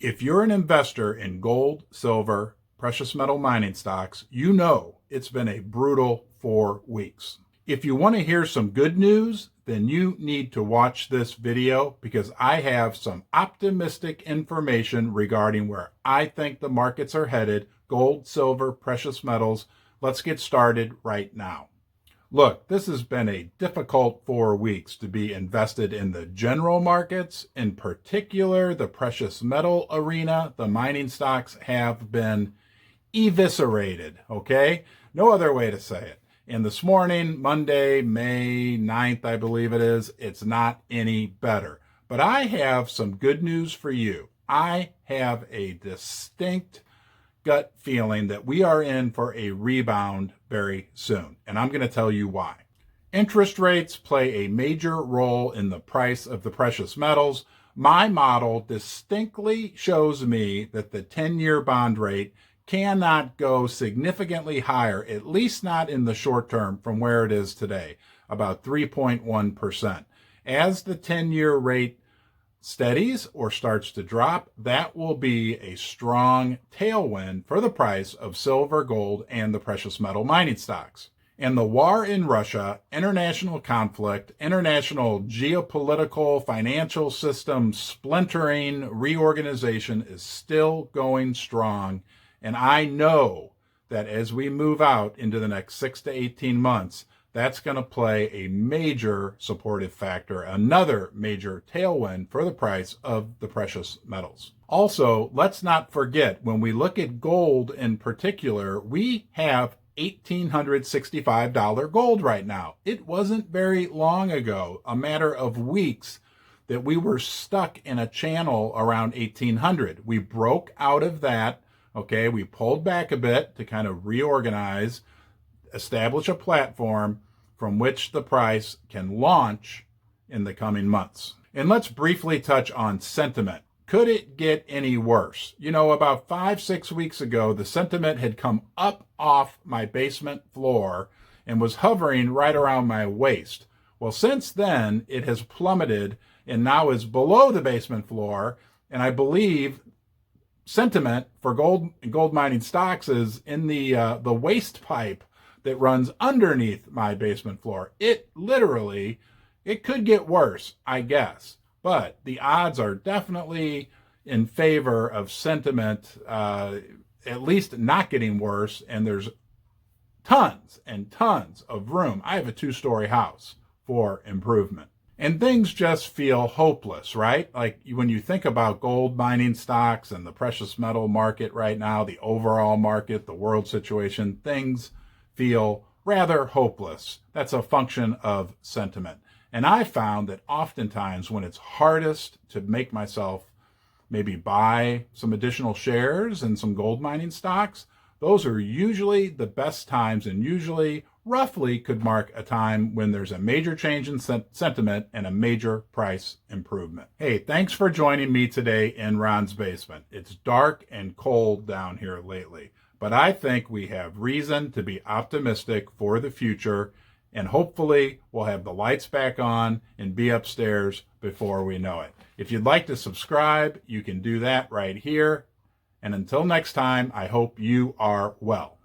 If you're an investor in gold, silver, precious metal mining stocks, you know it's been a brutal 4 weeks. If you want to hear some good news, then you need to watch this video because I have some optimistic information regarding where I think the markets are headed, gold, silver, precious metals. Let's get started right now. Look, this has been a difficult 4 weeks to be invested in the general markets. In particular, the precious metal arena, the mining stocks have been eviscerated, okay? No other way to say it. And this morning, Monday, May 9th, I believe it is, it's not any better. But I have some good news for you. I have a distinct gut feeling that we are in for a rebound very soon. And I'm going to tell you why. Interest rates play a major role in the price of the precious metals. My model distinctly shows me that the 10-year bond rate cannot go significantly higher, at least not in the short term, from where it is today, about 3.1%. As the 10-year rate steadies or starts to drop, that will be a strong tailwind for the price of silver, gold, and the precious metal mining stocks. And the war in Russia, international conflict, international geopolitical financial system splintering reorganization is still going strong. And I know that as we move out into the next 6 to 18 months, that's going to play a major supportive factor, another major tailwind for the price of the precious metals. Also, let's not forget, when we look at gold in particular, we have $1,865 gold right now. It wasn't very long ago, a matter of weeks, that we were stuck in a channel around 1,800. We broke out of that, okay? We pulled back a bit to kind of reorganize, establish a platform from which the price can launch in the coming months. And let's briefly touch on sentiment. Could it get any worse? You know, about 5-6 weeks ago, the sentiment had come up off my basement floor and was hovering right around my waist. Well, since then, it has plummeted and now is below the basement floor. And I believe sentiment for gold mining stocks is in the waste pipe that runs underneath my basement floor. It could get worse, I guess. But the odds are definitely in favor of sentiment, at least not getting worse. And there's tons and tons of room. I have a 2-story house for improvement. And things just feel hopeless, right? Like when you think about gold mining stocks and the precious metal market right now, the overall market, the world situation, things feel rather hopeless. That's a function of sentiment. And I found that oftentimes when it's hardest to make myself maybe buy some additional shares in some gold mining stocks, those are usually the best times and usually roughly could mark a time when there's a major change in sentiment and a major price improvement. Hey, thanks for joining me today in Ron's basement. It's dark and cold down here lately, but I think we have reason to be optimistic for the future, and hopefully we'll have the lights back on and be upstairs before we know it. If you'd like to subscribe, you can do that right here. And until next time, I hope you are well.